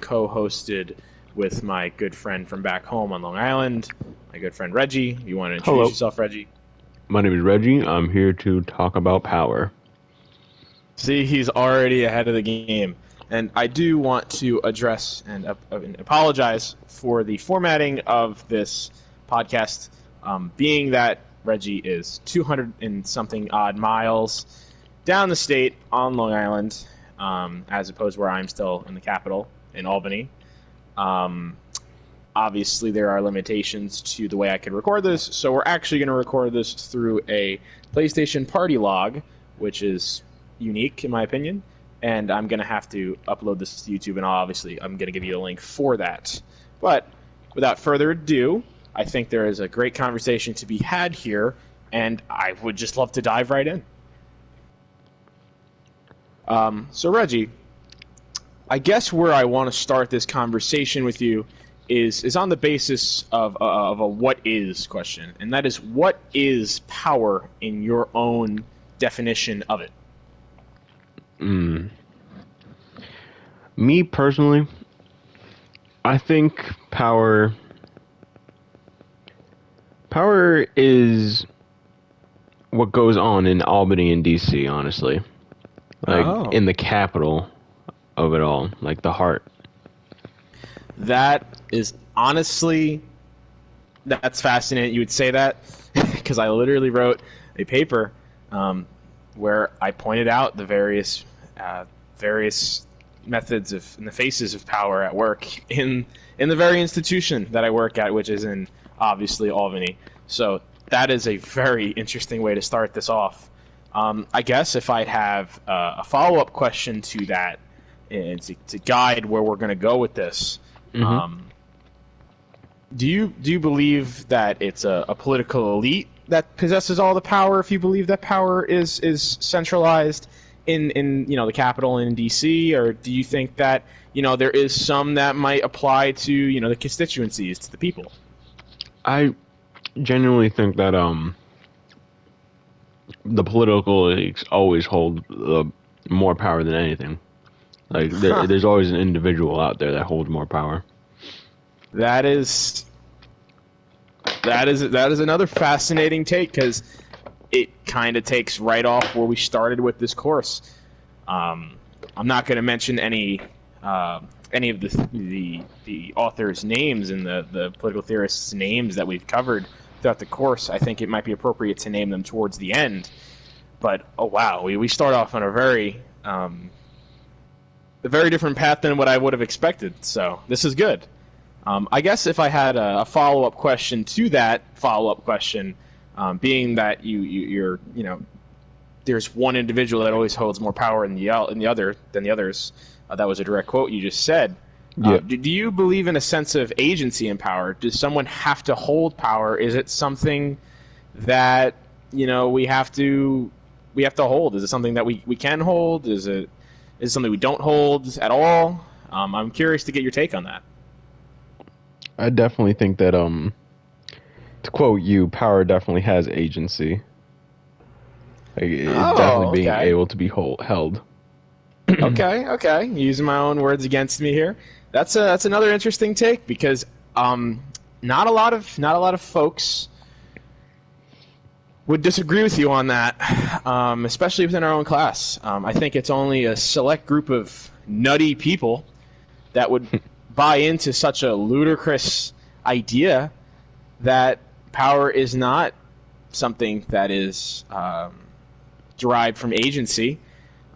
co-hosted with my good friend from back home on Long Island, my good friend Reggie. You want to introduce Hello, yourself, Reggie? my name is Reggie. I'm here to talk about power. See, he's already ahead of the game. And I do want to address and apologize for the formatting of this podcast, being that Reggie is 200 and something odd miles down the state on Long Island, as opposed to where I'm still in the capital, in Albany. Um, Obviously, there are limitations to the way I can record this, so we're actually going to record this through a PlayStation Party Log, which is unique in my opinion, and I'm going to have to upload this to YouTube, and obviously I'm going to give you a link for that. But without further ado, I think there is a great conversation to be had here, and I would just love to dive right in. So Reggie, I guess where I want to start this conversation with you is on the basis of a what is question, and that is, what is power in your own definition of it? Me personally, I think power is what goes on in Albany and DC, honestly. Like Oh, in the capital of it all, like the heart. that is honestly, that's fascinating. You would say that because I literally wrote a paper where I pointed out the various methods of and the faces of power at work in the very institution that I work at, which is in obviously Albany. So that is a very interesting way to start this off. I guess if I'd have a follow up question to that and to guide where we're going to go with this. hmm Um, do you believe that it's a political elite that possesses all the power? If you believe that power is centralized in the capital in DC, or do you think that there is some that might apply to the constituencies, to the people? I genuinely think that the political elites always hold more power than anything. Like Huh. there's always an individual out there that holds more power. That is that is another fascinating take, because it kind of takes right off where we started with this course. Um, I'm not going to mention any of the authors' names and the political theorists' names that we've covered throughout the course. I think it might be appropriate to name them towards the end. But oh wow, we start off on a very different path than what I would have expected. So this is good. I guess if I had a follow up question to that follow up question, being that you're there's one individual that always holds more power in the other than the others. That was a direct quote you just said. Yeah, Do you believe in a sense of agency in power? Does someone have to hold power? Is it something that we have to hold? Is it something that we can hold? Is it something we don't hold at all? I'm curious to get your take on that. I definitely think that to quote you, power definitely has agency. Like, it's definitely Oh, being okay. able to be held. Okay. Using my own words against me here. That's another interesting take, because not a lot of folks would disagree with you on that, especially within our own class. I think it's only a select group of nutty people that would buy into such a ludicrous idea that power is not something that is derived from agency.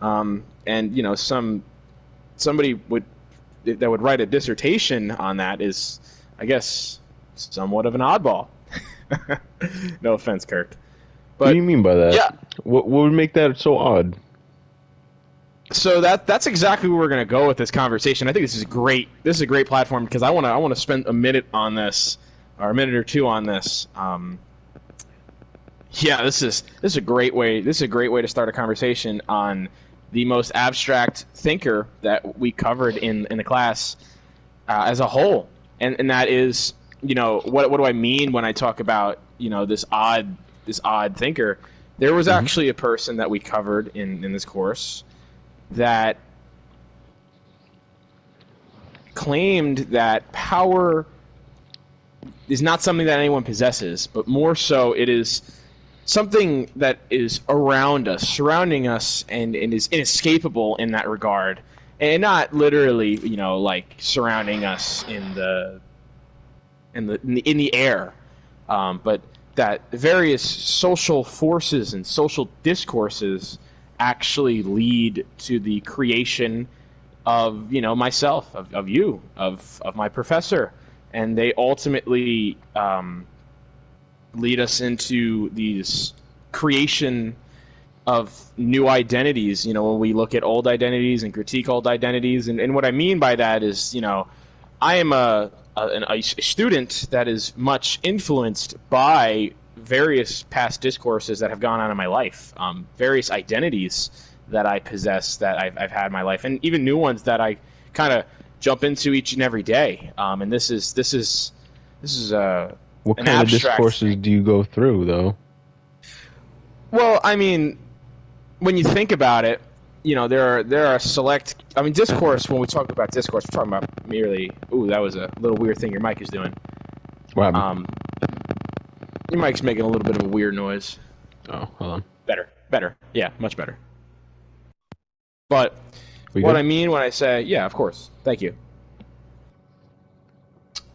And somebody would write a dissertation on that is, I guess, somewhat of an oddball. No offense, Kirk. What do But you mean by that? yeah, What would make that so odd? so that's exactly where we're going to go with this conversation. I think this is great. This is a great platform, because I want to spend a minute on this, or a minute or two on this. Yeah, this is a great way. This is a great way to start a conversation on the most abstract thinker that we covered in the class as a whole, and that is, what do I mean when I talk about this odd thinker? There was hmm actually a person that we covered in this course that claimed that power is not something that anyone possesses, but more so it is something that is around us, surrounding us, and is inescapable in that regard, and not literally, like surrounding us in the air, but that various social forces and social discourses actually lead to the creation of myself, of you, of my professor, and they ultimately lead us into these creation of new identities. When we look at old identities and critique old identities, and what I mean by that is, I am a student that is much influenced by various past discourses that have gone on in my life, various identities that I possess, that I've had in my life, and even new ones that I kind of jump into each and every day. And this is What an kind of abstract discourses thing. do you go through, though? Well, I mean, when you think about it, there are select. I mean, discourse. When we talk about discourse, we're talking about merely. Ooh, that was a little weird thing your mic is doing. What happened? Your mic's making a little bit of a weird noise. Oh, hold on. Better. Yeah, much better. But We what good? I mean when I say, yeah, of course, thank you.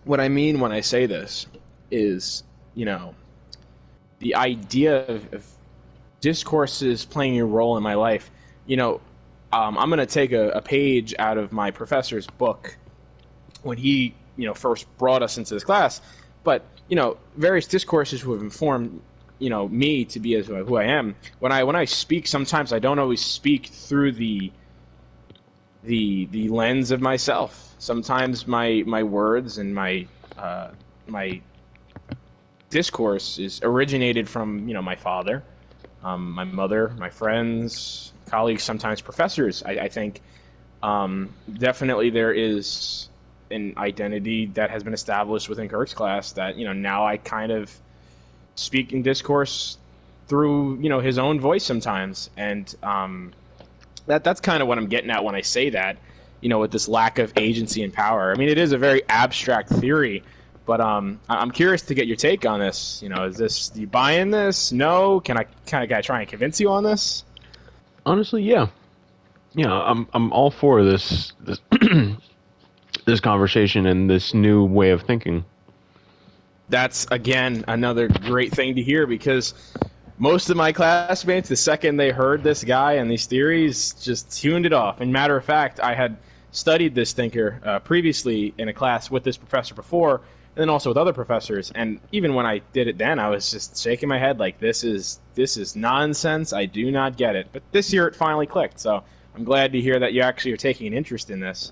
What I mean when I say this is, the idea of discourses playing a role in my life. I'm going to take a page out of my professor's book when he, first brought us into this class. But, various discourses who have informed, me to be as who I am. When I speak, sometimes I don't always speak through the lens of myself. Sometimes my words and my discourse is originated from my father, my mother, my friends, colleagues, sometimes professors. I think definitely there is an identity that has been established within Kirk's class that now I kind of speak in discourse through his own voice sometimes, and that's kind of what I'm getting at when I say that, with this lack of agency and power. I mean, it is a very abstract theory, but I'm curious to get your take on this. Do you buy in this? No? Can I kind of try and convince you on this? Honestly, yeah. Yeah, I'm all for this this conversation and this new way of thinking. That's, again, another great thing to hear, because most of my classmates, the second they heard this guy and these theories, just tuned it off. And matter of fact, I had studied this thinker previously in a class with this professor before, and then also with other professors. And even when I did it then, I was just shaking my head like, this is nonsense. I do not get it. But this year it finally clicked. So I'm glad to hear that you actually are taking an interest in this.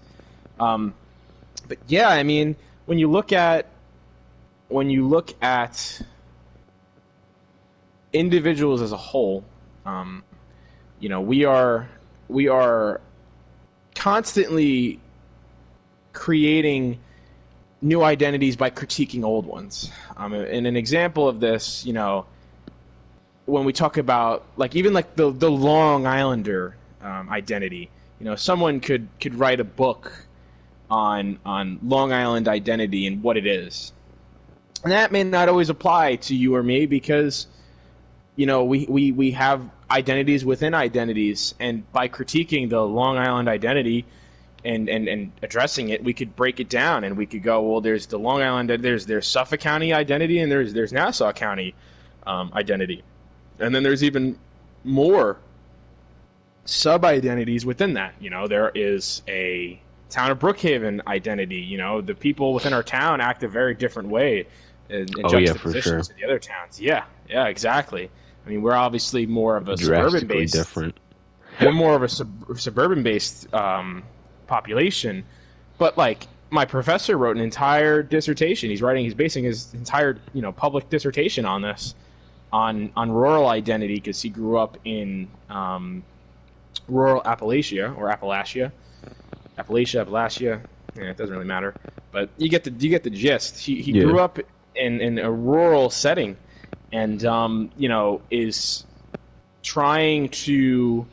But yeah, I mean, when you look at individuals as a whole, we are constantly creating new identities by critiquing old ones. And an example of this, when we talk about even the Long Islander identity, someone could write a book on Long Island identity and what it is. And that may not always apply to you or me, because we have identities within identities, and by critiquing the Long Island identity and addressing it, we could break it down, and we could go, well, there's the Long Island, there's Suffolk County identity, and there's Nassau County identity, and then there's even more sub identities within that. There is a town of Brookhaven identity. The people within our town act a very different way in Yeah, for juxtaposition sure. to the other towns. Yeah, exactly. I mean, we're obviously more of a Drastically suburban-based. different. We're more of a suburban-based population, but my professor wrote an entire dissertation. He's basing his entire public dissertation on this, on rural identity, because he grew up in rural Appalachia. Yeah, it doesn't really matter, but you get the gist. He Yeah. grew up in a rural setting, and is trying to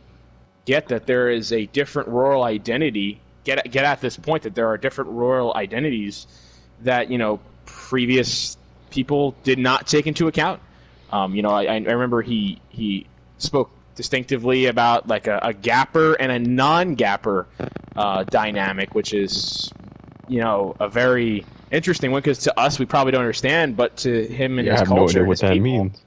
get that there is a different rural identity get at this point that there are different royal identities that previous people did not take into account. I remember he spoke distinctively about like a gapper and a non-gapper dynamic, which is a very interesting one, because to us we probably don't understand, but to him and his I have culture, no idea what that means.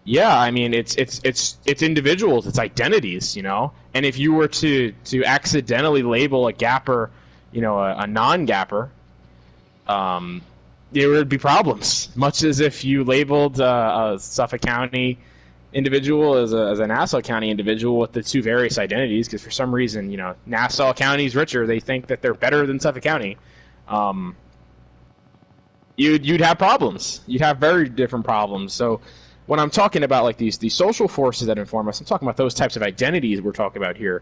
Yeah, I mean it's individuals, it's identities, and if you were to accidentally label a gapper, a non-gapper, there would be problems. Much as if you labeled a Suffolk County individual as a Nassau County individual with the two various identities, because for some reason, Nassau County's richer, they think that they're better than Suffolk County. You'd have problems. You'd have very different problems. So when I'm talking about like these social forces that inform us, I'm talking about those types of identities we're talking about here,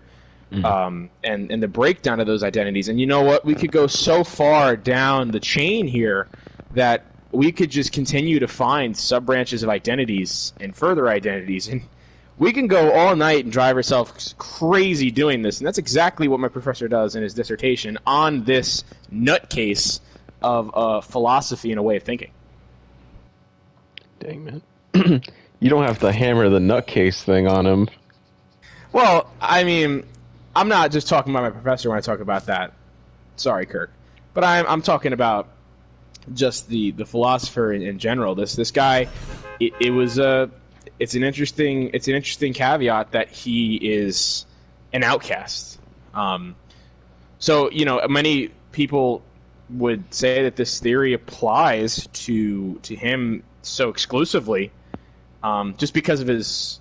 and the breakdown of those identities. And you know what? We could go so far down the chain here that we could just continue to find sub-branches of identities and further identities. And we can go all night and drive ourselves crazy doing this. And that's exactly what my professor does in his dissertation on this nutcase of philosophy and a way of thinking. Dang, man. You don't have to hammer the nutcase thing on him. Well, I mean, I'm not just talking about my professor when I talk about that. Sorry, Kirk. But I'm talking about just the philosopher in general. This guy, it's an interesting caveat that he is an outcast. So many people would say that this theory applies to him so exclusively, just because of his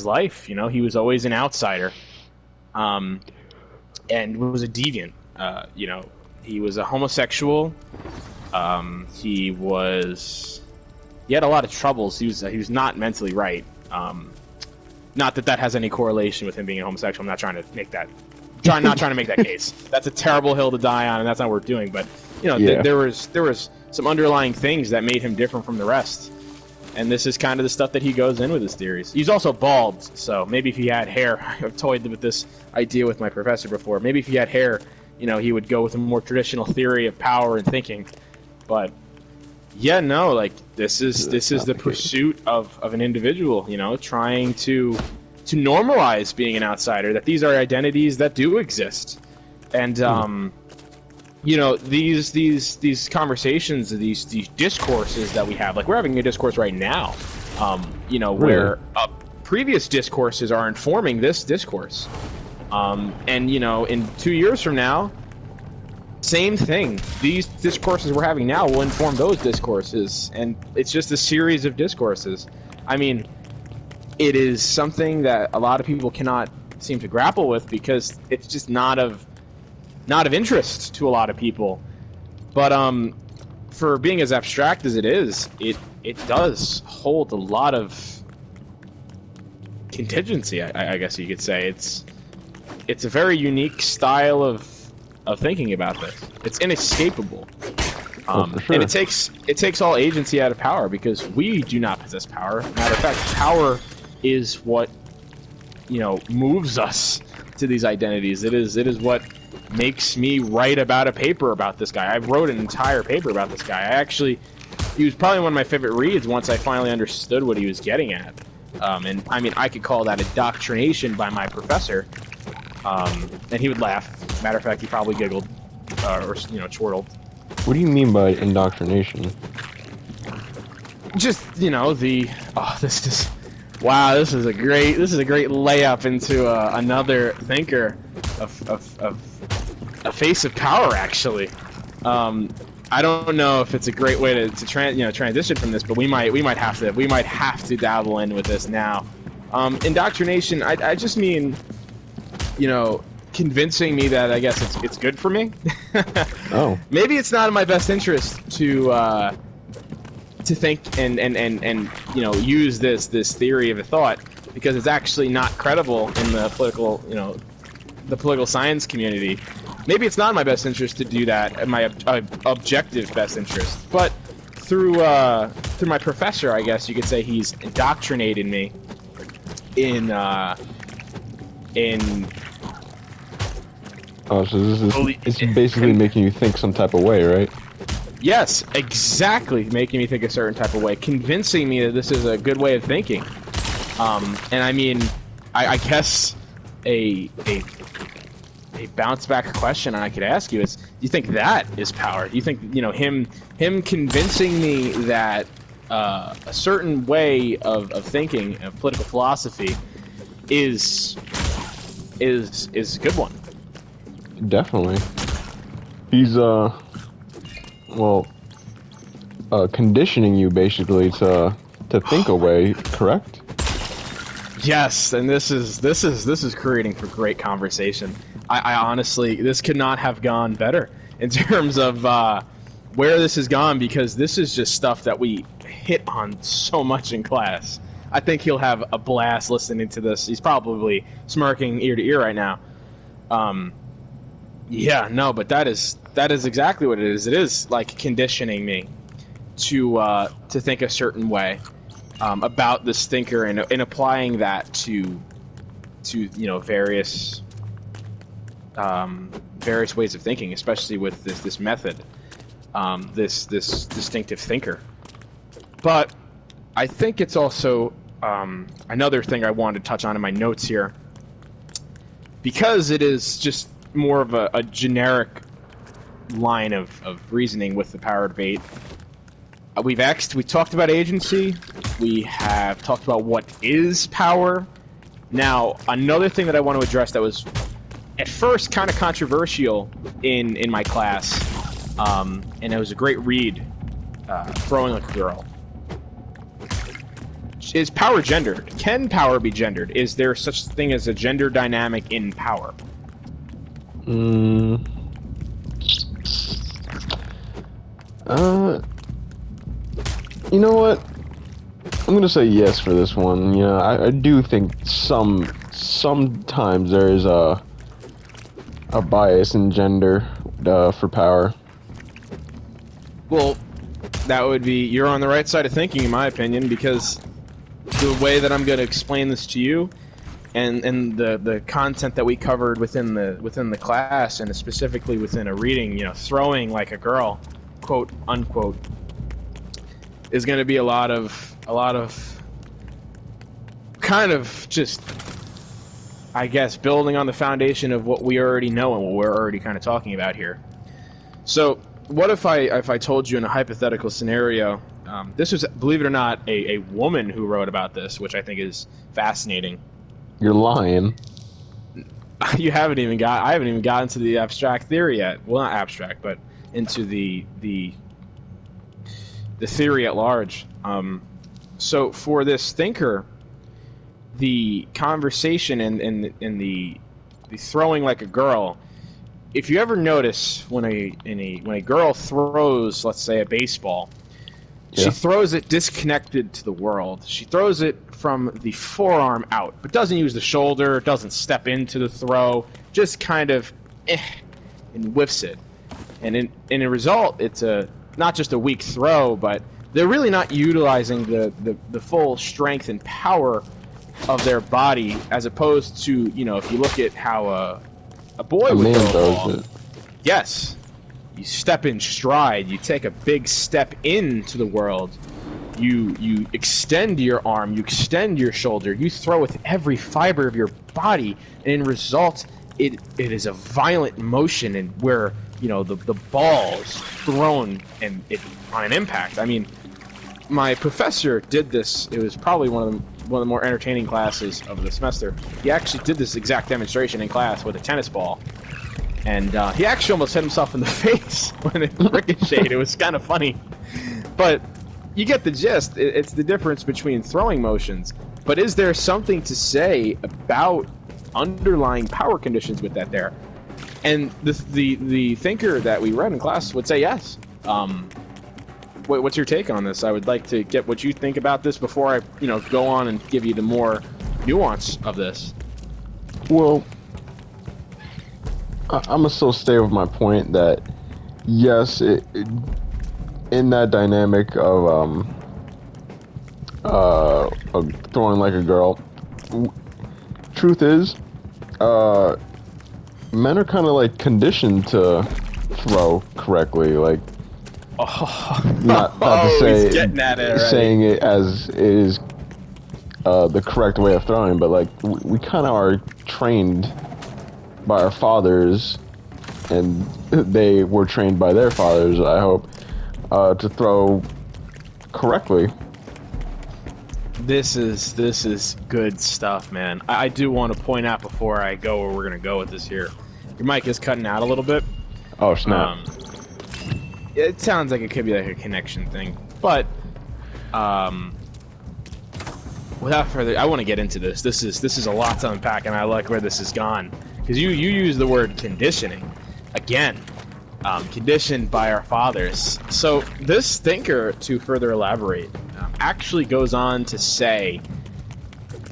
life. He was always an outsider, and was a deviant. He was a homosexual. He had a lot of troubles. He was not mentally right. Not that has any correlation with him being a homosexual. I'm not trying to make that case. That's a terrible hill to die on, and that's not what we're doing. But there was some underlying things that made him different from the rest. And this is kind of the stuff that he goes in with his theories. He's also bald, so maybe if he had hair, I've toyed with this idea with my professor before. Maybe if he had hair, he would go with a more traditional theory of power and thinking. But yeah, no, like this is the pursuit of an individual, trying to normalize being an outsider. That these are identities that do exist, and these conversations, these discourses that we have, like we're having a discourse right now, where previous discourses are informing this discourse, and in 2 years from now, same thing. These discourses we're having now will inform those discourses, and it's just a series of discourses. I mean, it is something that a lot of people cannot seem to grapple with because it's just not of interest to a lot of people. But for being as abstract as it is, it does hold a lot of contingency, I guess you could say. It's a very unique style of thinking about this. It's inescapable. For sure. And it takes all agency out of power, because we do not possess power. Matter of fact, power is what moves us to these identities. It is what makes me write about a paper about this guy. I wrote an entire paper about this guy. He was probably one of my favorite reads once I finally understood what he was getting at. And I mean, I could call that indoctrination by my professor, and he would laugh. Matter of fact, he probably giggled or chortled. What do you mean by indoctrination? Just this is a great layup into another thinker, a face of power, actually. I don't know if it's a great way to transition from this, but we might have to dabble in with this now. Indoctrination, I just mean, convincing me that I guess it's good for me. Oh. Maybe it's not in my best interest to think and use this theory of a thought, because it's actually not credible in the political science community. Maybe it's not in my best interest to do that, in my objective best interest. But through my professor, I guess you could say he's indoctrinated me in Oh, so this is Believe- it's basically making you think some type of way, right? Yes, exactly, making me think a certain type of way, convincing me that this is a good way of thinking. And I mean, I guess a bounce back question I could ask you is: do you think that is power? Do you think, you know, him convincing me that a certain way of thinking, of political philosophy, is a good one? Definitely. He's conditioning you basically to think a way, correct? Yes, and this is creating for great conversation. I honestly, this could not have gone better in terms of where this has gone, because this is just stuff that we hit on so much in class. I think he'll have a blast listening to this. He's probably smirking ear to ear right now. Yeah, no, but that is exactly what it is. It is like conditioning me to think a certain way about this thinker, and applying that to you know, various ways of thinking, especially with this method, this distinctive thinker. But I think it's also another thing I wanted to touch on in my notes here, because it is just more of a generic line of reasoning with the power debate. We talked about agency. We have talked about what is power. Now, another thing that I want to address that was at first kind of controversial in my class, and it was a great read, Throwing Like a Girl. Is power gendered? Can power be gendered? Is there such thing as a gender dynamic in power? You know what? I'm gonna say yes for this one. Yeah, I do think sometimes there is a bias in gender for power. Well, that would be, you're on the right side of thinking, in my opinion, because the way that I'm going to explain this to you, and the content that we covered within the class, and specifically within a reading, you know, Throwing Like a Girl, quote unquote, is going to be a lot of kind of just, I guess, building on the foundation of what we already know and what we're already kind of talking about here. So what if I told you in a hypothetical scenario, this was, believe it or not, a woman who wrote about this, which I think is fascinating. You're lying. I haven't even gotten to the abstract theory yet. Well, not abstract, but into the theory at large. So for this thinker, the conversation and the throwing like a girl. If you ever notice when a girl throws, let's say, a baseball, she throws it disconnected to the world. She throws it from the forearm out, but doesn't use the shoulder, doesn't step into the throw, just kind of and whiffs it. And in a result, it's not just a weak throw, but they're really not utilizing the full strength and power of their body, as opposed to, you know, if you look at how a boy would throw a ball. Yes. You step in stride, you take a big step into the world, you extend your arm, you extend your shoulder, you throw with every fiber of your body, and in result, it is a violent motion, and where, you know, the ball's thrown and it on an impact. I mean, my professor did this. It was probably one of the more entertaining classes of the semester. He actually did this exact demonstration in class with a tennis ball. And he actually almost hit himself in the face when it ricocheted. It was kind of funny. But you get the gist. It's the difference between throwing motions. But is there something to say about underlying power conditions with that there? And the thinker that we read in class would say yes. What's your take on this? I would like to get what you think about this before I, you know, go on and give you the more nuance of this. Well, I'm gonna still stay with my point that yes, in that dynamic of throwing like a girl, truth is, men are kind of like conditioned to throw correctly, like Oh, not to oh, say he's getting at it already. saying it as is the correct way of throwing, but like we kind of are trained by our fathers, and they were trained by their fathers, I hope, to throw correctly. This is good stuff, man. I do want to point out before I go where we're gonna go with this here. Your mic is cutting out a little bit. Oh snap! It sounds like it could be like a connection thing, but without further, I want to get into this. This is a lot to unpack, and I like where this has gone because you use the word conditioning again. Conditioned by our fathers. So this thinker, to further elaborate, actually goes on to say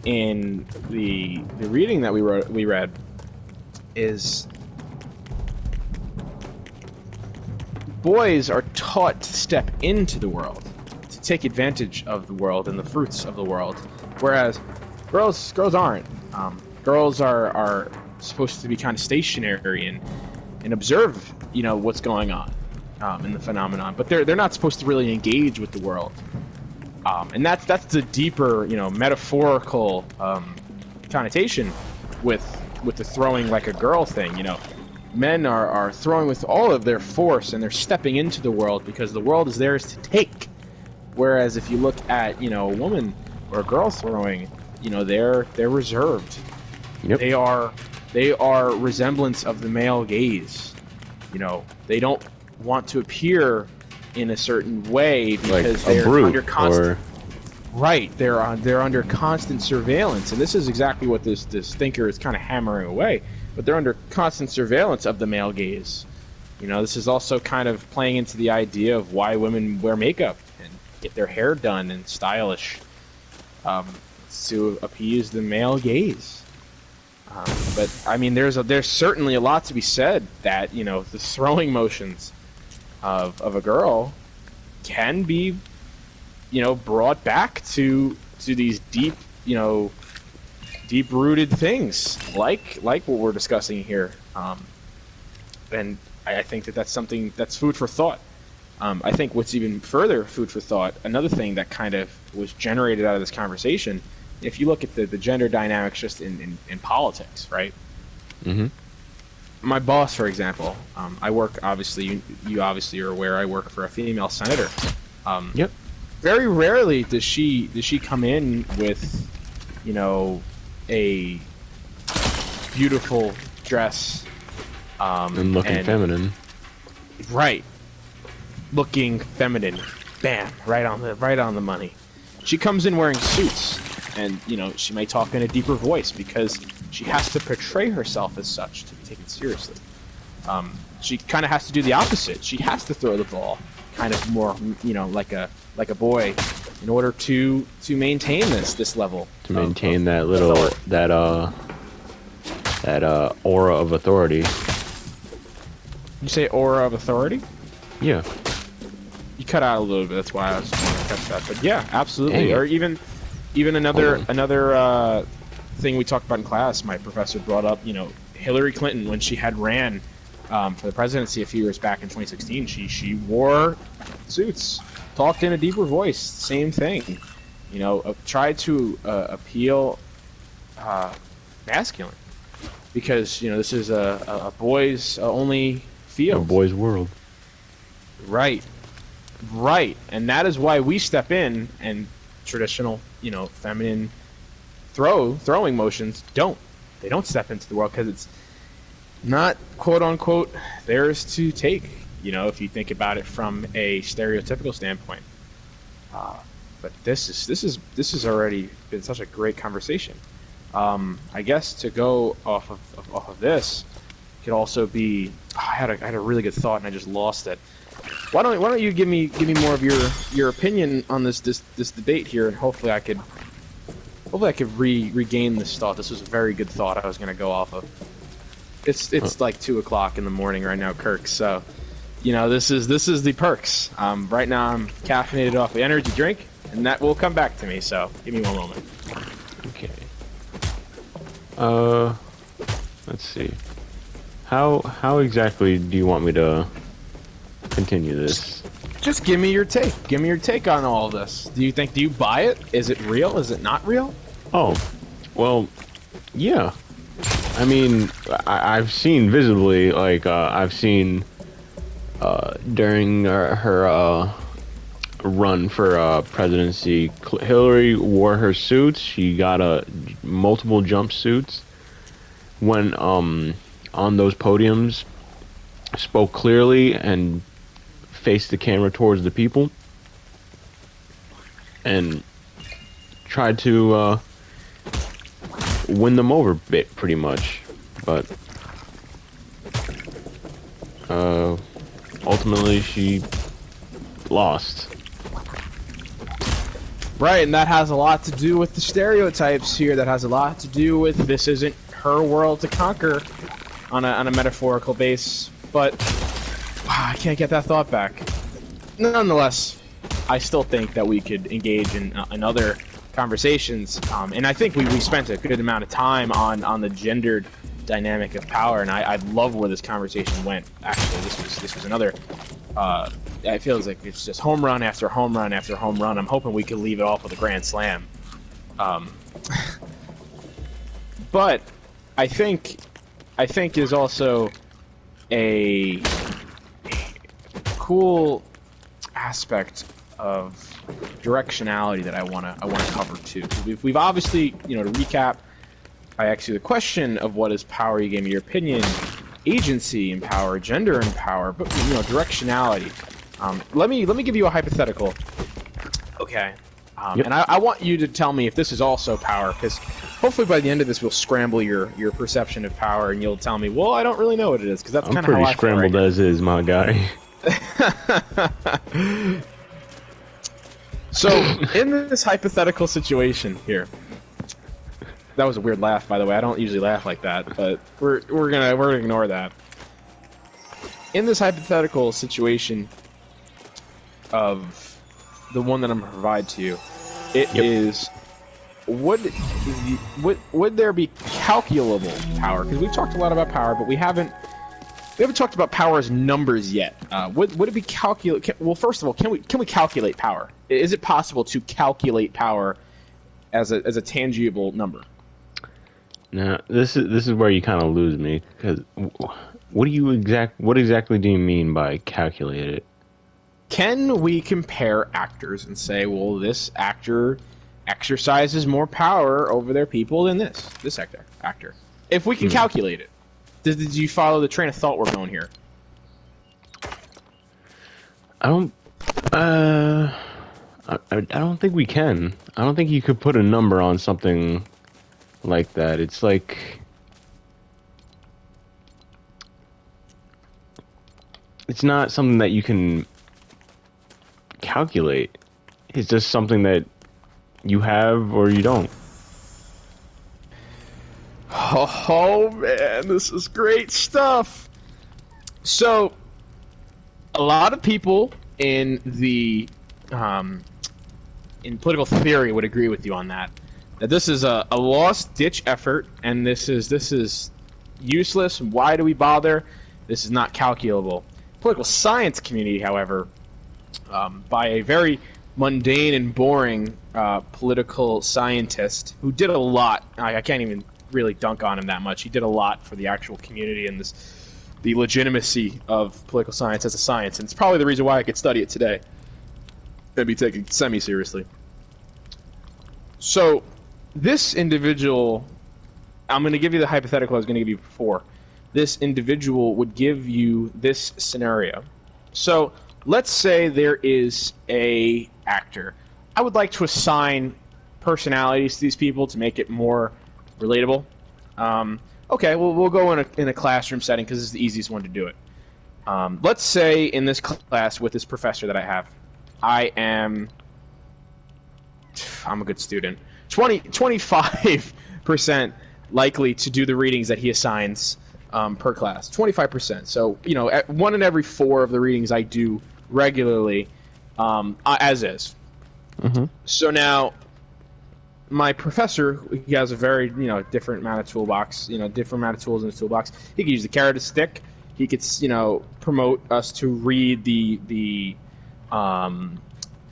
in the reading that we read is boys are taught to step into the world, to take advantage of the world and the fruits of the world, whereas girls aren't. Girls are supposed to be kind of stationary and observe, what's going on in the phenomenon, but they're not supposed to really engage with the world. And that's the deeper, metaphorical connotation with the throwing like a girl thing. Men are throwing with all of their force, and they're stepping into the world because the world is theirs to take. Whereas if you look at, a woman or a girl throwing, they're reserved. Yep. They are resemblance of the male gaze. They don't want to appear in a certain way because like they're under or... constant right. They're under constant surveillance, and this is exactly what this thinker is kind of hammering away. But they're under constant surveillance of the male gaze. This is also kind of playing into the idea of why women wear makeup and get their hair done and stylish to appease the male gaze. But I mean, there's certainly a lot to be said that the throwing motions of a girl can be brought back to these deep rooted things like what we're discussing here, and I think that's something that's food for thought. I think what's even further food for thought, another thing that kind of was generated out of this conversation, if you look at the gender dynamics just in politics, right? Mm-hmm. My boss, for example, I work, obviously, you obviously are aware, I work for a female senator. Yep. Very rarely does she come in with, a beautiful dress. And looking feminine. Right. Looking feminine. Bam. Right on the money. She comes in wearing suits. And, she may talk in a deeper voice because she has to portray herself as such to be taken seriously. She kind of has to do the opposite. She has to throw the ball kind of more, like a boy in order to maintain this level. To maintain that little, that aura of authority. You say aura of authority? Yeah. You cut out a little bit, that's why I was trying to catch that. But yeah, absolutely. Or even another thing we talked about in class, my professor brought up, Hillary Clinton, when she had ran for the presidency a few years back in 2016, she wore suits, talked in a deeper voice, same thing. Tried to appeal masculine, because this is a boys only field. A boys' world. Right, and that is why we step in, and traditional, feminine throwing motions don't step into the world because it's not quote unquote theirs to take. If you think about it from a stereotypical standpoint. But this has already been such a great conversation. I guess to go off of this could also be. I had a really good thought and I just lost it. Why don't you give me more of your opinion on this debate here, and hopefully I could regain this thought. This was a very good thought I was going to go off of. It's like 2 o'clock in the morning right now, Kirk. So, this is the perks. Right now I'm caffeinated off the energy drink, and that will come back to me. So give me one moment. Okay. Let's see. How exactly do you want me to continue this? Just give me your take. Give me your take on all this. Do you buy it? Is it real? Is it not real? Oh, well, yeah. I mean, I've seen visibly, like, I've seen during her run for presidency, Hillary wore her suits. She got multiple jumpsuits when on those podiums, spoke clearly and faced the camera towards the people, and tried to win them over pretty much, but ultimately she lost. Right, and that has a lot to do with the stereotypes here. That has a lot to do with this isn't her world to conquer on a metaphorical base. But wow, I can't get that thought back. Nonetheless, I still think that we could engage in other conversations, and I think we spent a good amount of time on the gendered dynamic of power, and I love where this conversation went. Actually, this was another. It feels like it's just home run after home run after home run. I'm hoping we can leave it off with a grand slam. But I think there's also a cool aspect of directionality that I wanna cover too. We've obviously, to recap, I asked you the question of what is power. You gave me your opinion, agency and power, gender and power, but directionality. Let me give you a hypothetical. Okay. Yep. And I want you to tell me if this is also power, because hopefully by the end of this we'll scramble your perception of power, and you'll tell me, well, I don't really know what it is, because that's kind of how I feel. I'm pretty scrambled as is, my guy. So, in this hypothetical situation here, that was a weird laugh, by the way. I don't usually laugh like that, but we're gonna ignore that. In this hypothetical situation of the one that I'm gonna provide to you, it is would there be calculable power? Because we've talked a lot about power, but we haven't talked about power as numbers yet. Would it be calculate? Well, first of all, can we calculate power? Is it possible to calculate power as a tangible number? Now, this is where you kind of lose me, because what exactly do you mean by calculate it? Can we compare actors and say, well, this actor exercises more power over their people than this actor? If we can calculate it. Did you follow the train of thought we're going here? I don't think we can. I don't think you could put a number on something like that. It's like, it's not something that you can calculate. It's just something that you have or you don't. Oh man, this is great stuff. So, a lot of people in the in political theory would agree with you on that. That this is a lost ditch effort, and this is useless. Why do we bother? This is not calculable. Political science community, however, by a very mundane and boring political scientist who did a lot. I can't even really dunk on him that much. He did a lot for the actual community and the legitimacy of political science as a science, and it's probably the reason why I could study it today and be taken semi-seriously. So, this individual, I'm going to give you the hypothetical I was going to give you before. This individual would give you this scenario. So, let's say there is a actor. I would like to assign personalities to these people to make it more relatable. Okay, well, we'll go in a classroom setting because it's the easiest one to do it. Let's say in this class with this professor that I have, I'm a good student. 25% likely to do the readings that he assigns per class. 25%. So, one in every 4 of the readings I do regularly, as is. Mm-hmm. So now, my professor, he has a very, different amount of toolbox, different amount of tools in his toolbox. He could use the carrot as stick. He could, promote us to read the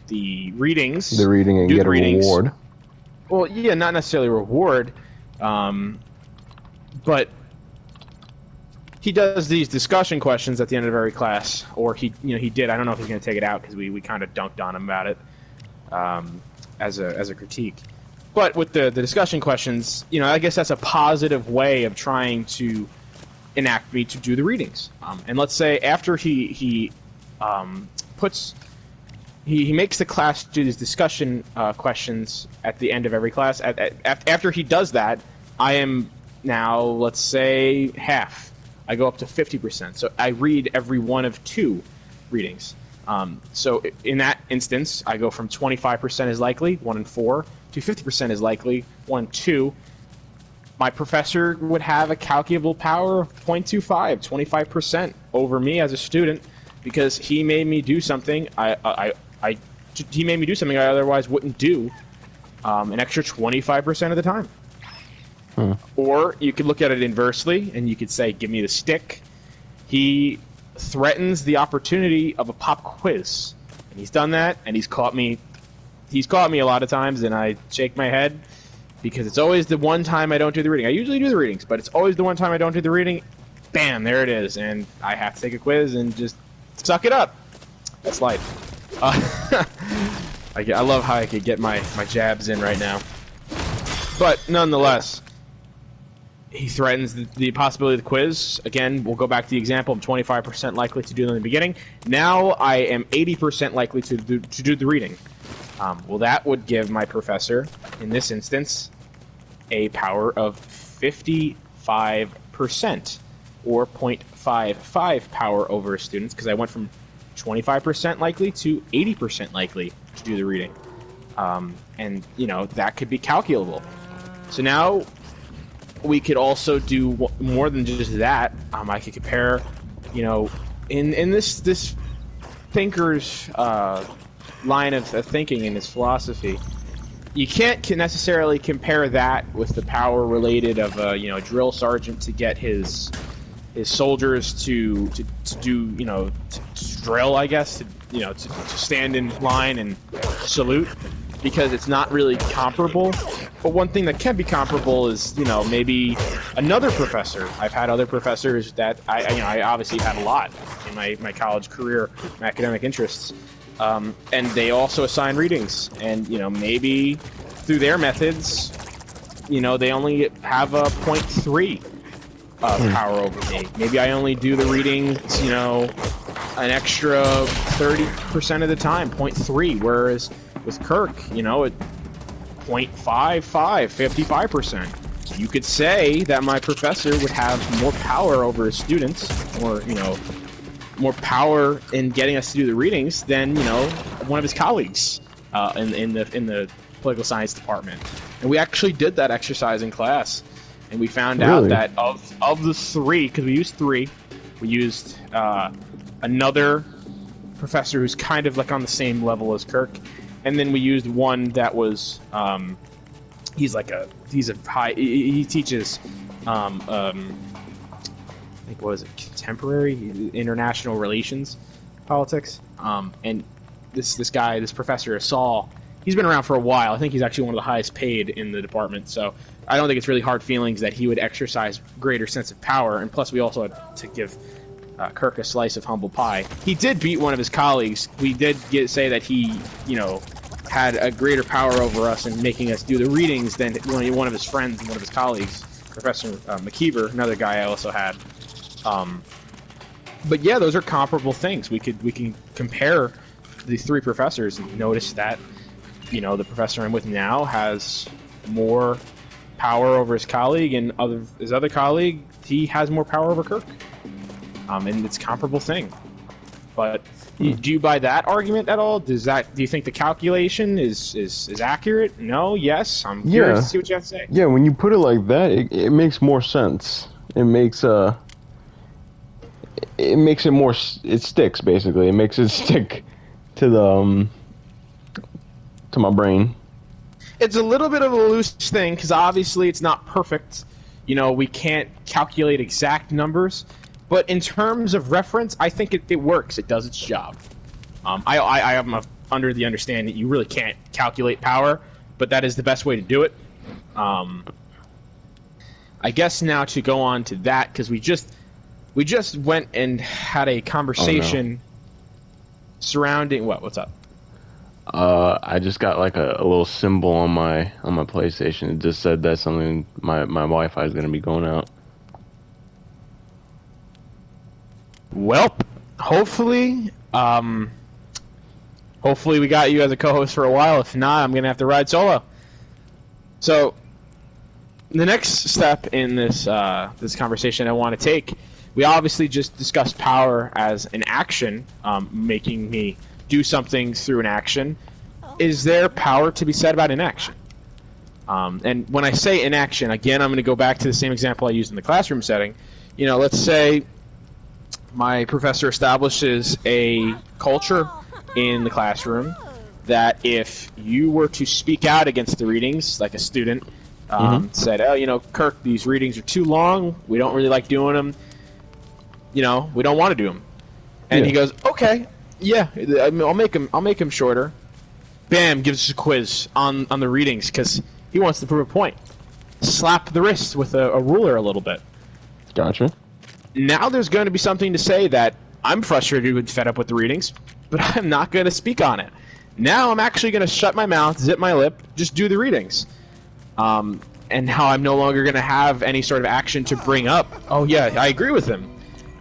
readings. The reading and do get the a readings. reward. Well, yeah, not necessarily reward, but he does these discussion questions at the end of every class, or he did. I don't know if he's going to take it out because we kind of dunked on him about it as a critique. But with the discussion questions, I guess that's a positive way of trying to enact me to do the readings. And let's say after he makes the class do these discussion questions at the end of every class. After he does that, I am now, let's say, half. I go up to 50%. So I read every one of 2 readings. So in that instance, I go from 25% is likely, 1 in 4, to 50% is likely, 1 in 2. My professor would have a calculable power of 0.25, 25% over me as a student, because he made me do something he made me do something I otherwise wouldn't do an extra 25% of the time. Or you could look at it inversely, and you could say, give me the stick. He threatens the opportunity of a pop quiz. And he's done that, and he's caught me a lot of times, and I shake my head, because it's always the one time I don't do the reading. I usually do the readings, but it's always the one time I don't do the reading. Bam, there it is, and I have to take a quiz and just suck it up. That's life. I love how I could get my jabs in right now. But nonetheless, he threatens the possibility of the quiz. Again, we'll go back to the example. I'm 25% likely to do it in the beginning. Now I am 80% likely to do the reading. Well, that would give my professor, in this instance, a power of 55%, or 0.55 power over students, because I went from 25% likely to 80% likely to do the reading. And, that could be calculable. So now we could also do more than just that. I could compare, in this thinker's line of thinking in his philosophy, you can't necessarily compare that with the power related of a drill sergeant to get his soldiers to do to drill, I guess, to stand in line and salute, because it's not really comparable. But one thing that can be comparable is maybe another professor. I've had other professors that I obviously had a lot in my college career, my academic interests, and they also assign readings, and maybe through their methods, they only have a 0.3 power over me. Maybe I only do the readings, an extra 30% of the time, 0.3, whereas with Kirk, at 0.55, 55%. You could say that my professor would have more power over his students, or more power in getting us to do the readings than one of his colleagues in the political science department. And we actually did that exercise in class, and we found out that of the 3, because we used 3, we used another professor who's kind of like on the same level as Kirk, and then we used one that was he teaches I think, what was it, contemporary international relations politics, and this professor Saul, he's been around for a while. I think he's actually one of the highest paid in the department, so I don't think it's really hard feelings that he would exercise greater sense of power. And plus, we also had to give Kirk a slice of humble pie. He did beat one of his colleagues. We did say that he, had a greater power over us in making us do the readings than one of his friends and one of his colleagues, Professor McKeever, another guy I also had. But yeah, those are comparable things. We can compare the 3 professors and notice that, the professor I'm with now has more power over his colleague, and his other colleague, he has more power over Kirk. And it's a comparable thing. But do you buy that argument at all? Do you think the calculation is accurate? No? Yes? I'm curious to see what you have to say. Yeah, when you put it like that, it makes more sense. It makes it more. It sticks, basically. It makes it stick to the to my brain. it's a little bit of a loose thing because obviously it's not perfect. You know, we can't calculate exact numbers, but in terms of reference, I think it works. It does its job. I am under the understanding that you really can't calculate power, but that is the best way to do it. I guess now to go on to that, because we just went and had a conversation surrounding what? What's up? I just got like a little symbol on my PlayStation. It just said that something my Wi-Fi is gonna be going out. Well, hopefully we got you as a co-host for a while. If not, I'm gonna have to ride solo. So, the next step in this this conversation I want to take, we obviously just discussed power as an action, making me do something through an action. Is there power to be said about inaction? And when I say inaction, again, I'm going to go back to the same example I used in the classroom setting. You know, let's say my professor establishes a culture in the classroom that if you were to speak out against the readings, like a student said, oh, you know, Kirk, these readings are too long. We don't really like doing them. You know, we don't want to do them. And he goes, okay, yeah, I'll make him shorter. Bam, gives us a quiz on the readings because he wants to prove a point. Slap the wrist with a ruler a little bit. Gotcha. Now there's going to be something to say that I'm frustrated and fed up with the readings, but I'm not going to speak on it. Now I'm actually going to shut my mouth, zip my lip, just do the readings. And now I'm no longer going to have any sort of action to bring up. Oh yeah, I agree with him.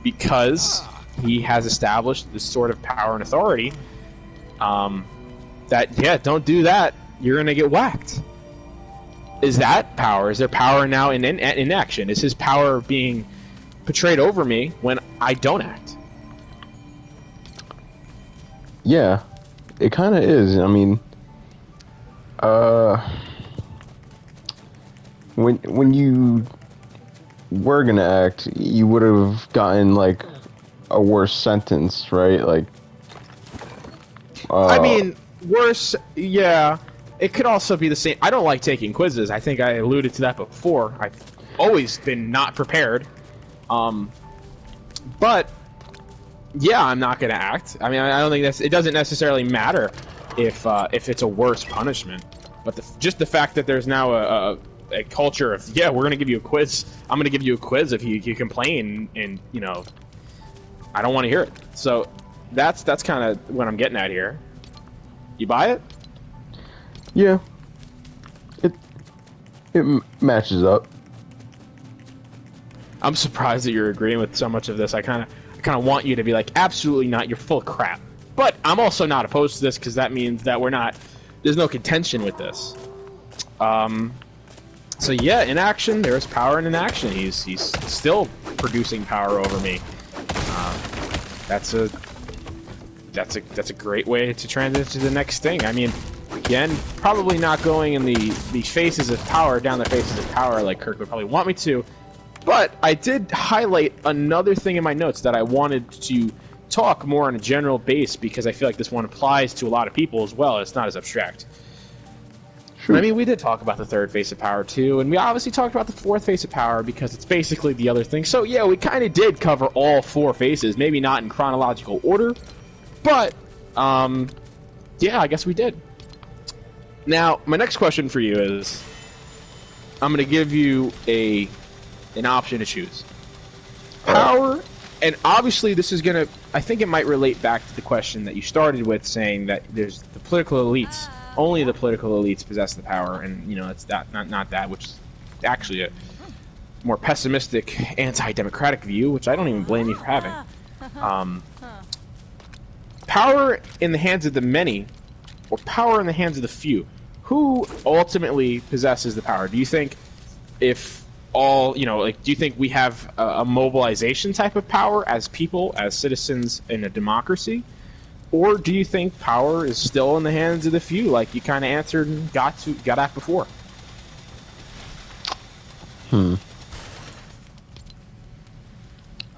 Because he has established this sort of power and authority that, yeah, don't do that, you're going to get whacked. Is that power? Is there power now in action? Is his power being portrayed over me when I don't act? Yeah, it kind of is. I mean, when you were gonna act, you would have gotten like a worse sentence, right? Like, I mean, worse. Yeah, it could also be the same. I don't like taking quizzes. I think I alluded to that before. I've always been not prepared. But yeah, I'm not gonna act. I mean, I don't think it doesn't necessarily matter if it's a worse punishment, but just the fact that there's now a culture of, yeah, we're going to give you a quiz. I'm going to give you a quiz if you complain, and, you know, I don't want to hear it. So that's kind of what I'm getting at here. You buy it? Yeah. It matches up. I'm surprised that you're agreeing with so much of this. I kind of want you to be like, absolutely not, you're full of crap. But I'm also not opposed to this because that means that there's no contention with this. So yeah, in action, there's power in inaction. He's still producing power over me. That's a great way to transition to the next thing. I mean, again, probably not going in the faces of power, down the faces of power like Kirk would probably want me to, but I did highlight another thing in my notes that I wanted to talk more on a general base because I feel like this one applies to a lot of people as well. It's not as abstract. Sure. I mean, we did talk about the third face of power, too, and we obviously talked about the fourth face of power because it's basically the other thing. So, yeah, we kind of did cover all four faces, maybe not in chronological order, but, yeah, I guess we did. Now, my next question for you is, I'm going to give you an option to choose. Power, and obviously this is going to, I think it might relate back to the question that you started with, saying that there's the political elites. Only the political elites possess the power, and, you know, it's not that, which is actually a more pessimistic, anti-democratic view, which I don't even blame you for having. Power in the hands of the many, or power in the hands of the few. Who ultimately possesses the power? Do you think if all, you know, like, do you think we have a mobilization type of power as people, as citizens in a democracy? Or do you think power is still in the hands of the few, like you kind of answered and got at before? I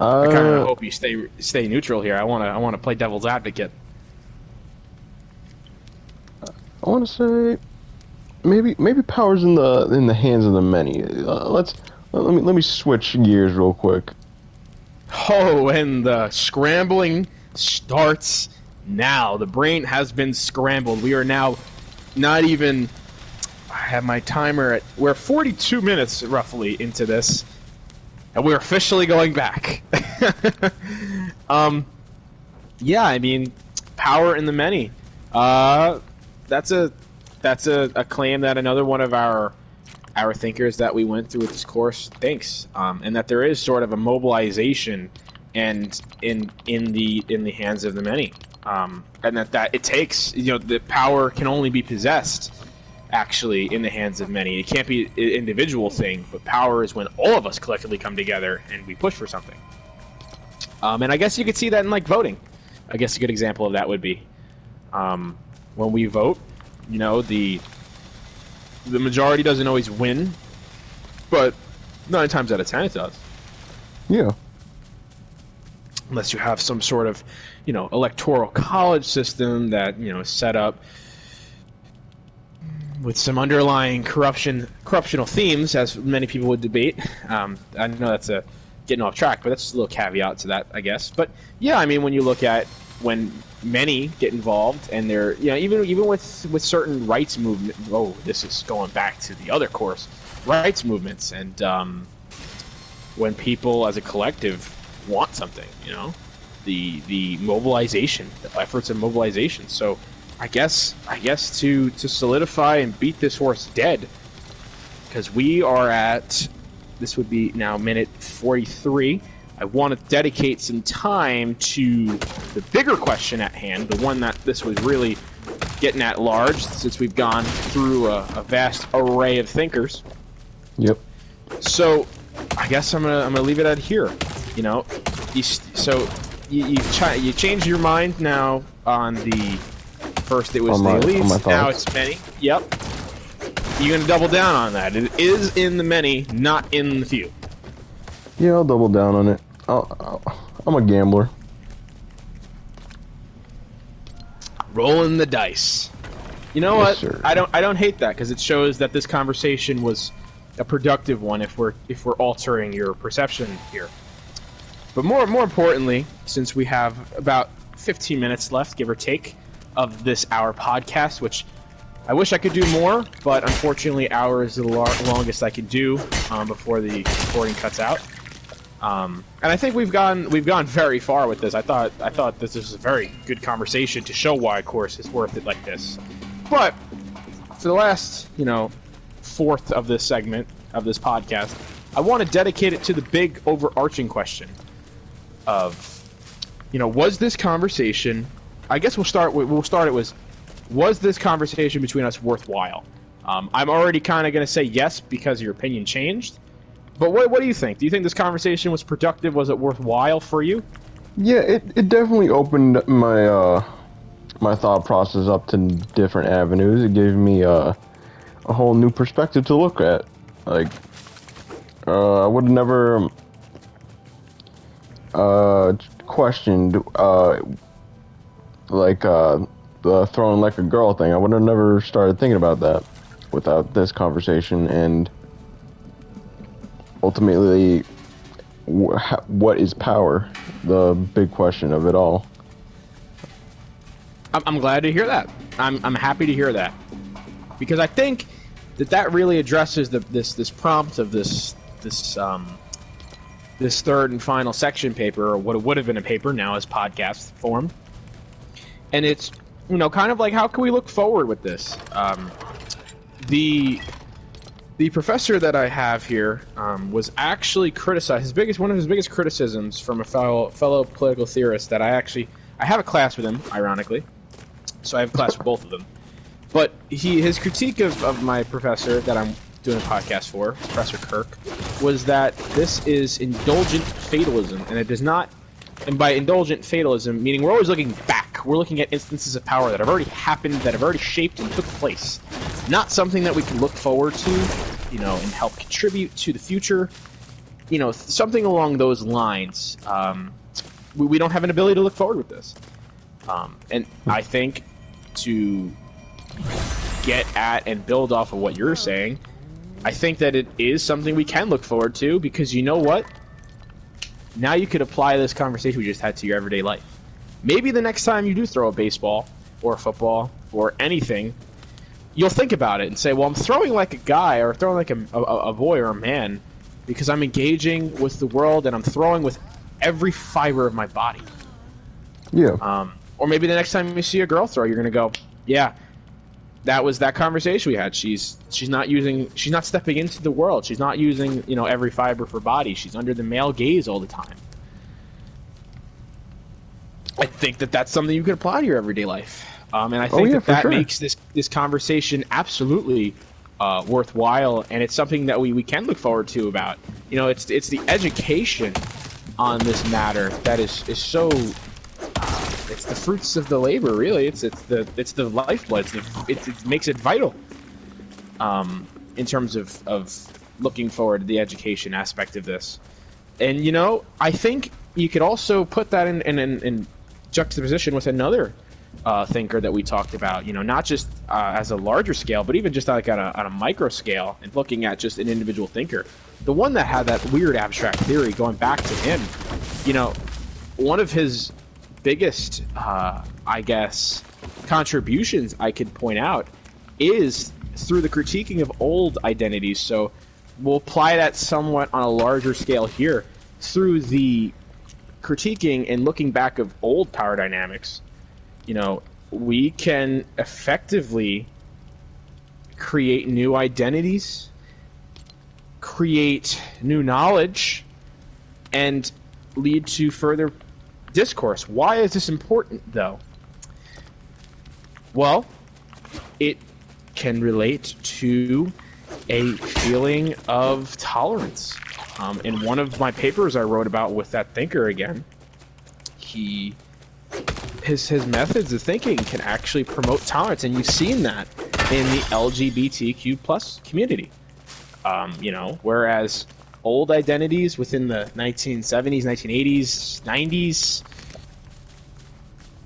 kind of hope you stay neutral here. I want to play devil's advocate. I want to say maybe power's in the hands of the many. Let me switch gears real quick. Oh, and the scrambling starts now. The brain has been scrambled. We are now not even... I have my timer at... We're 42 minutes, roughly, into this. And we're officially going back. Yeah, I mean, power in the many. That's a claim that another one of our thinkers that we went through with this course thinks, and that there is sort of a mobilization and in the hands of the many, and that it takes, the power can only be possessed actually in the hands of many. It can't be an individual thing, but power is when all of us collectively come together and we push for something. And I guess you could see that in like voting. I guess a good example of that would be when we vote. The majority doesn't always win, but 9 times out of 10 it does. Yeah. Unless you have some sort of, electoral college system that, is set up with some underlying corruptional themes, as many people would debate. I know that's getting off track, but that's just a little caveat to that, I guess. But yeah, I mean, when you look at when many get involved, and they're, even with certain rights movement. Oh, this is going back to the other course, rights movements, and when people as a collective want something, the mobilization, the efforts of mobilization. So I guess to solidify and beat this horse dead, because we are at, this would be now minute 43. I want to dedicate some time to the bigger question at hand, the one that this was really getting at large, since we've gone through a vast array of thinkers. Yep. So I guess I'm gonna leave it at here. You changed your mind now on the first. It was the elites. Now it's many. Yep. You're gonna double down on that. It is in the many, not in the few. Yeah, I'll double down on it. I'm a gambler. Rolling the dice. You know Yes, what? sir. I don't hate that, because it shows that this conversation was a productive one. If we're altering your perception here, but more importantly, since we have about 15 minutes left, give or take, of this hour podcast, which I wish I could do more, but unfortunately, hour is the longest I can do before the recording cuts out. And I think we've gone very far with this. I thought this was a very good conversation to show why a course is worth it like this. But for the last, fourth of this segment of this podcast, I want to dedicate it to the big overarching question of, was this conversation? I guess we'll start it with, was this conversation between us worthwhile? I'm already kind of going to say yes because your opinion changed. But what do you think? Do you think this conversation was productive? Was it worthwhile for you? Yeah, it definitely opened my my thought process up to different avenues. It gave me a whole new perspective to look at. Like, I would have never questioned the throwing like a girl thing. I would have never started thinking about that without this conversation. And ultimately, what is power? The big question of it all. I'm glad to hear that. I'm happy to hear that, because I think that really addresses this prompt of this third and final section paper, or what would have been a paper now as podcast form. And it's kind of like, how can we look forward with this? The professor that I have here was actually criticized. One of his biggest criticisms from a fellow political theorist that I have a class with him, ironically. So I have a class with both of them. But his critique of my professor that I'm doing a podcast for, Professor Kirk, was that this is indulgent fatalism, and it does not. And by indulgent fatalism, meaning we're always looking back. We're looking at instances of power that have already happened, that have already shaped and took place. Not something that we can look forward to, and help contribute to the future. Something along those lines. We don't have an ability to look forward with this. And I think to get at and build off of what you're saying, I think that it is something we can look forward to, because you know what? Now you could apply this conversation we just had to your everyday life. Maybe the next time you do throw a baseball or a football or anything, you'll think about it and say, well, I'm throwing like a guy, or throwing like a boy or a man, because I'm engaging with the world and I'm throwing with every fiber of my body. Yeah. Or maybe the next time you see a girl throw, you're gonna go, yeah, that was that conversation we had. She's not stepping into the world. She's not using, you know, every fiber of her body. She's under the male gaze all the time. I think that that's something you could apply to your everyday life. And I think that sure. makes this conversation absolutely worthwhile, and it's something that we can look forward to about. You know, it's the education on this matter that is so. It's the fruits of the labor, really. It's the lifeblood. It makes it vital. In terms of looking forward to the education aspect of this, and you know, I think you could also put that in juxtaposition with another thinker that we talked about. You know, not just as a larger scale, but even just like on a micro scale, and looking at just an individual thinker. The one that had that weird abstract theory, going back to him, you know, one of his biggest, I guess, contributions I could point out is through the critiquing of old identities. So we'll apply that somewhat on a larger scale here, through the critiquing and looking back of old power dynamics. You know, we can effectively create new identities, create new knowledge, and lead to further discourse. Why is this important, though? Well, it can relate to a feeling of tolerance. In one of my papers I wrote about with that thinker again, his methods of thinking can actually promote tolerance, and you've seen that in the LGBTQ plus community. You know, whereas old identities within the 1970s, 1980s, 90s,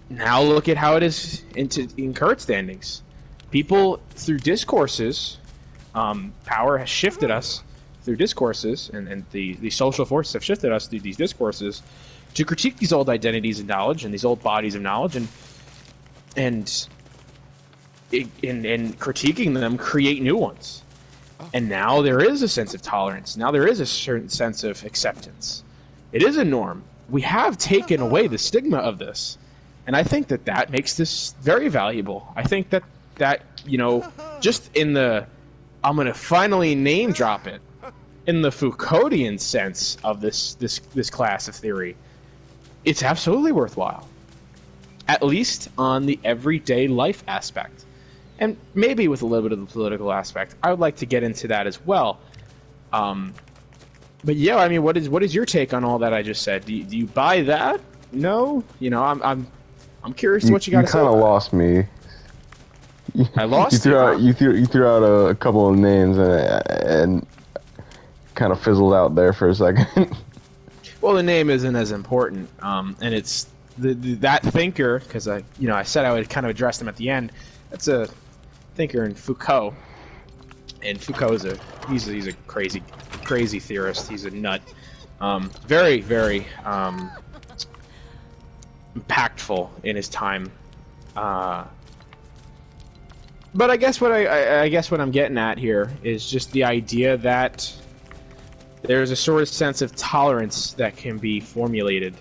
now look at how it is in current standings. People, through discourses, power has shifted us through discourses, and the social forces have shifted us through these discourses to critique these old identities of knowledge and these old bodies of knowledge, and critiquing them, create new ones. And now there is a sense of tolerance. Now there is a certain sense of acceptance. It is a norm. We have taken away the stigma of this. And I think that makes this very valuable. I think that you know, just in the, I'm going to finally name drop it, in the Foucauldian sense of this class of theory, it's absolutely worthwhile. At least on the everyday life aspect. And maybe with a little bit of the political aspect. I would like to get into that as well. But yeah, I mean, what is your take on all that I just said? Do you buy that? No? You know, I'm curious to what you got to say. You kind of lost me. I lost you threw out a couple of names and kind of fizzled out there for a second. Well, the name isn't as important, and it's that thinker, because I said I would kind of address them at the end. That's a thinker in Foucault, and Foucault is he's a crazy theorist. He's a nut. Very, very impactful in his time. But I guess what I'm getting at here is just the idea that there's a sort of sense of tolerance that can be formulated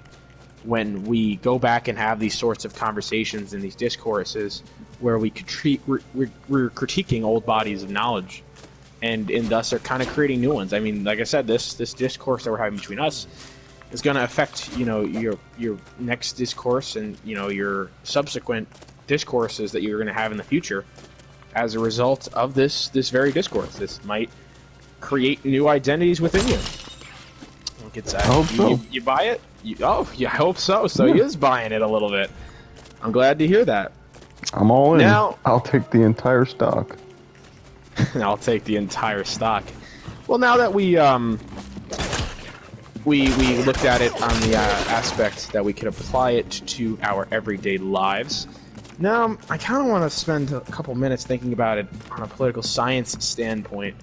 when we go back and have these sorts of conversations and these discourses where we're critiquing old bodies of knowledge, and thus are kind of creating new ones. I mean, like I said, this discourse that we're having between us is going to affect, you know, your next discourse and, you know, your subsequent discourses that you're going to have in the future as a result of this very discourse. This might create new identities within you. I hope so. You buy it? I hope so. So yeah. He is buying it a little bit. I'm glad to hear that. I'm all in. Now, I'll take the entire stock. I'll take the entire stock. Well, now that we looked at it on the aspect that we could apply it to our everyday lives, Now, I kind of want to spend a couple minutes thinking about it on a political science standpoint.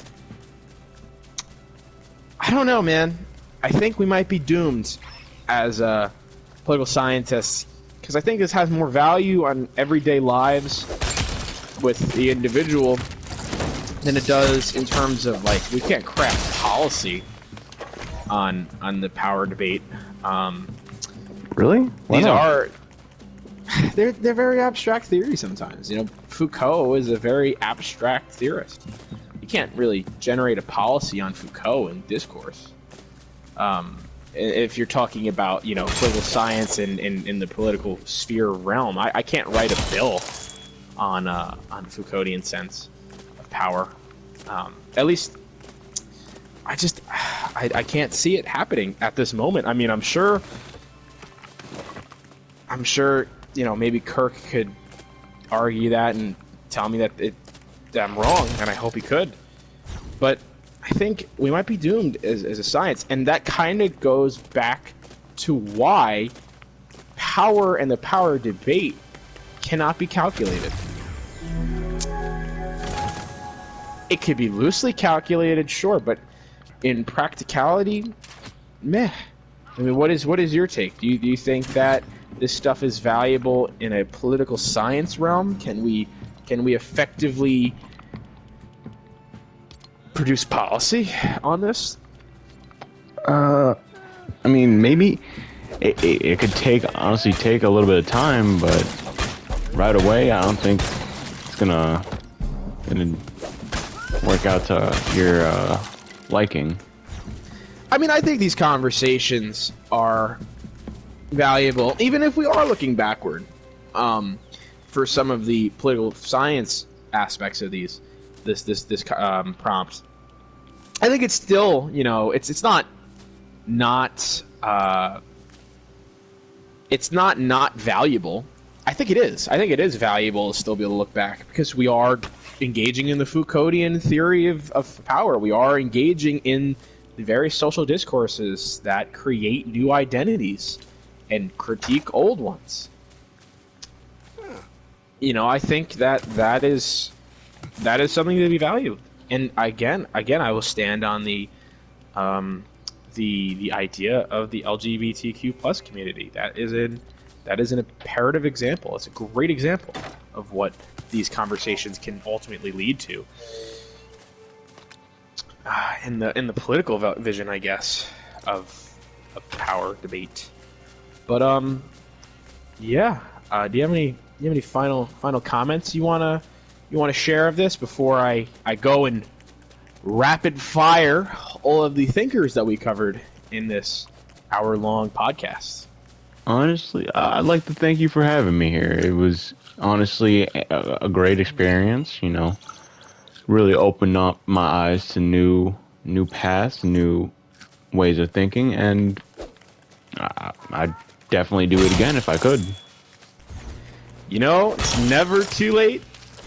I don't know, man. I think we might be doomed as political scientists, because I think this has more value on everyday lives with the individual than it does in terms of, like, we can't craft policy on the power debate. Really? Why These not? are they're very abstract theories sometimes. You know, Foucault is a very abstract theorist. You can't really generate a policy on Foucault in discourse. If you're talking about, you know, political science in the political sphere realm, I can't write a bill on Foucauldian sense of power. At least, I can't see it happening at this moment. I mean, I'm sure, you know, maybe Kirk could argue that and tell me that I'm wrong, and I hope he could. But I think we might be doomed as a science, and that kind of goes back to why power and the power debate cannot be calculated. It could be loosely calculated, sure, but in practicality, meh. I mean, what is your take? Do you think that this stuff is valuable in a political science realm? Can we effectively produce policy on this? I mean, maybe it could honestly take a little bit of time, but right away, I don't think it's gonna work out to your liking. I mean, I think these conversations are valuable, even if we are looking backward, for some of the political science aspects of this prompt. I think it's still, you know, it's not valuable. I think it is. I think it is valuable to still be able to look back, because we are engaging in the Foucauldian theory of power. We are engaging in the various social discourses that create new identities and critique old ones. You know, I think that is something to be valued. And again, I will stand on the idea of the LGBTQ plus community. That is an imperative example. It's a great example of what these conversations can ultimately lead to. In the political vision, I guess, of power debate. But yeah. Do you have any final comments you wanna share of this before I go and rapid fire all of the thinkers that we covered in this hour-long podcast? Honestly, I'd like to thank you for having me here. It was honestly a great experience, you know. Really opened up my eyes to new paths, new ways of thinking, and I'd definitely do it again if I could. You know, it's never too late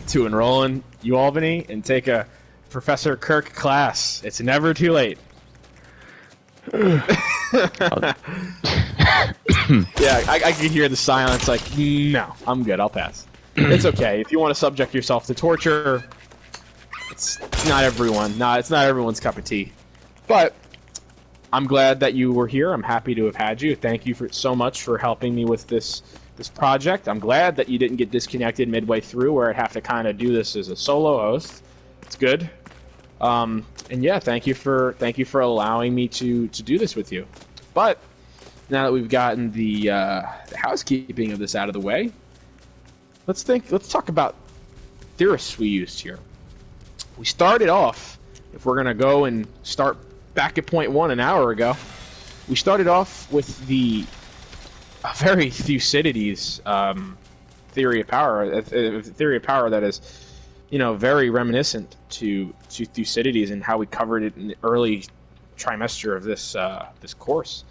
to enroll in UAlbany and take a Professor Kirk class. It's never too late. Yeah, I can hear the silence, like, no, I'm good, I'll pass. It's okay. If you want to subject yourself to torture, it's not everyone's cup of tea. But I'm glad that you were here. I'm happy to have had you. Thank you so much for helping me with this project. I'm glad that you didn't get disconnected midway through where I'd have to kind of do this as a solo host. It's good. And yeah, thank you for allowing me to do this with you. But now that we've gotten the housekeeping of this out of the way, let's talk about theorists we used here. We started off, if we're gonna go and start back at point one an hour ago, we started off with the very Thucydides theory of power, a theory of power that is, you know, very reminiscent to Thucydides and how we covered it in the early trimester of this course.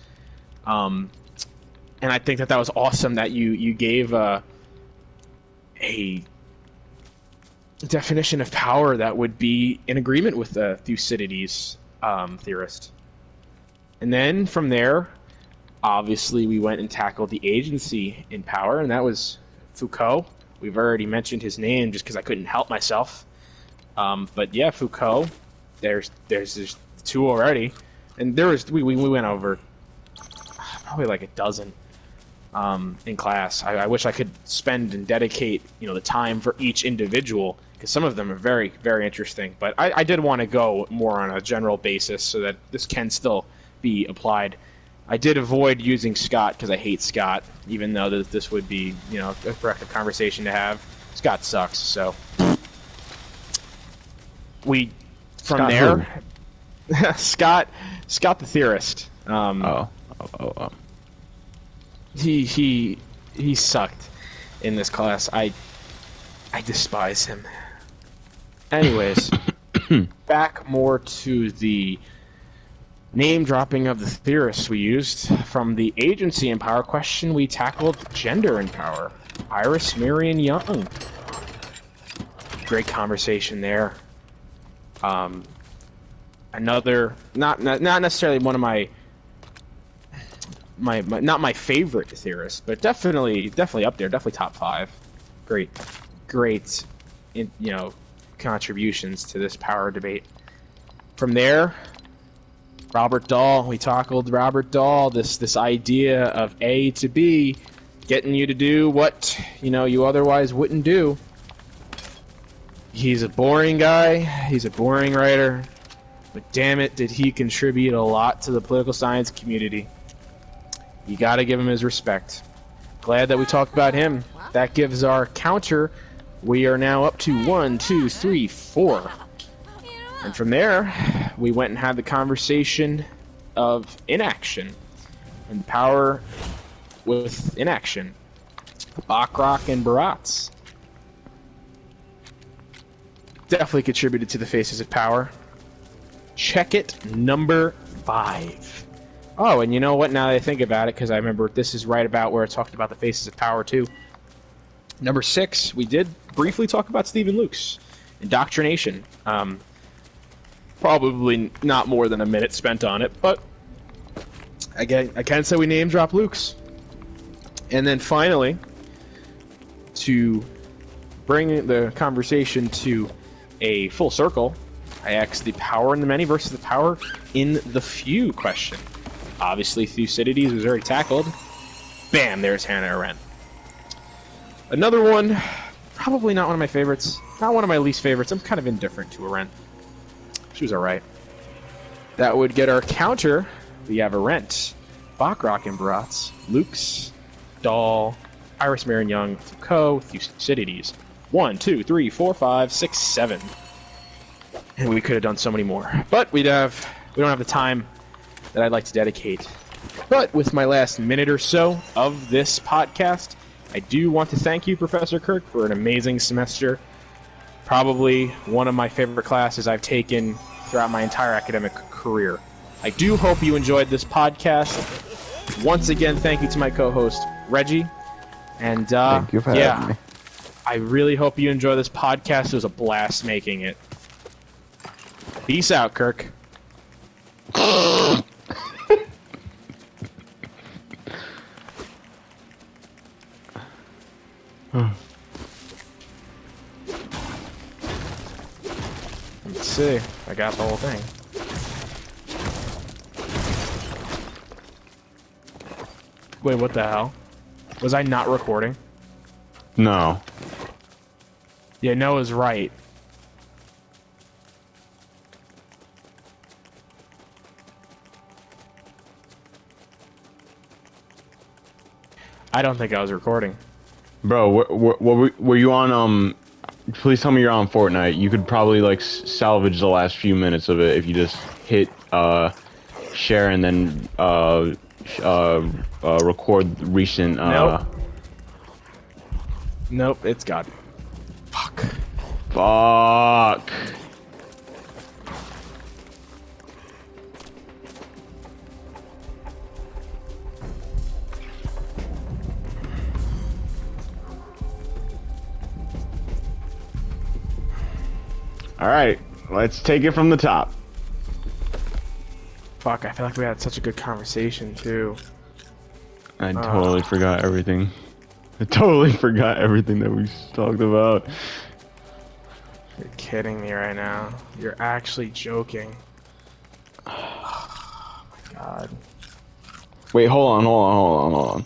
And I think that was awesome that you gave a definition of power that would be in agreement with the Thucydides theorist. And then from there, obviously, we went and tackled the agency in power, and that was Foucault, We've already mentioned his name just because I couldn't help myself. But yeah, Foucault. There's two already, and we went over probably like a dozen in class. I wish I could spend and dedicate the time for each individual, because some of them are very, very interesting. But I did want to go more on a general basis so that this can still be applied. I did avoid using Scott because I hate Scott, even though this would be a productive conversation to have. Scott sucks, so from Scott there. Scott the theorist. He sucked in this class. I despise him. Anyways, back more to the name dropping of the theorists we used. From the agency and power question, we tackled gender and power. Iris Marion Young. Great conversation there. Another, not necessarily one of my not my favorite theorist, but definitely up there, definitely top 5. Great contributions to this power debate. From there, Robert Dahl. We tackled Robert Dahl, this idea of A to B, getting you to do what you otherwise wouldn't do. He's a boring guy, he's a boring writer, but damn it, did he contribute a lot to the political science community. You gotta give him his respect. Glad that we talked about him. That gives our counter. We are now up to 1, 2, 3, 4. And from there, we went and had the conversation of inaction and power with inaction. Bachrach and Baratz definitely contributed to the Faces of Power. Check it, number 5. Oh, and you know what? Now that I think about it, because I remember this is right about where I talked about the Faces of Power too. Number 6, we did briefly talk about Stephen Luke's indoctrination. Probably not more than a minute spent on it, but again, I can say we name drop Luke's. And then finally, to bring the conversation to a full circle, I asked the power in the many versus the power in the few question. Obviously, Thucydides was already tackled. Bam, there's Hannah Arendt. Another one, probably not one of my favorites, not one of my least favorites. I'm kind of indifferent to Arendt. She was alright. That would get our counter. We have Arendt, Bachrach and Baratz, Luke's, Dahl, Iris Marion Young, Foucault, Thucydides. 1, 2, 3, 4, 5, 6, 7. And we could have done so many more. But we don't have the time that I'd like to dedicate. But with my last minute or so of this podcast, I do want to thank you, Professor Kirk, for an amazing semester. Probably one of my favorite classes I've taken throughout my entire academic career. I do hope you enjoyed this podcast. Once again, thank you to my co-host, Reggie. And thank you for having me. I really hope you enjoy this podcast. It was a blast making it. Peace out, Kirk. Let's see. I got the whole thing. Wait, what the hell? Was I not recording? No. Yeah, Noah's right. I don't think I was recording. Bro, were you on, please tell me you're on Fortnite. You could probably, like, salvage the last few minutes of it if you just hit, share and then, record recent, Nope. Nope, it's gone. Fuck. Fuck. Alright, let's take it from the top. Fuck, I feel like we had such a good conversation, too. I totally forgot everything. I totally forgot everything that we talked about. You're kidding me right now. You're actually joking. Oh my god. Wait, hold on.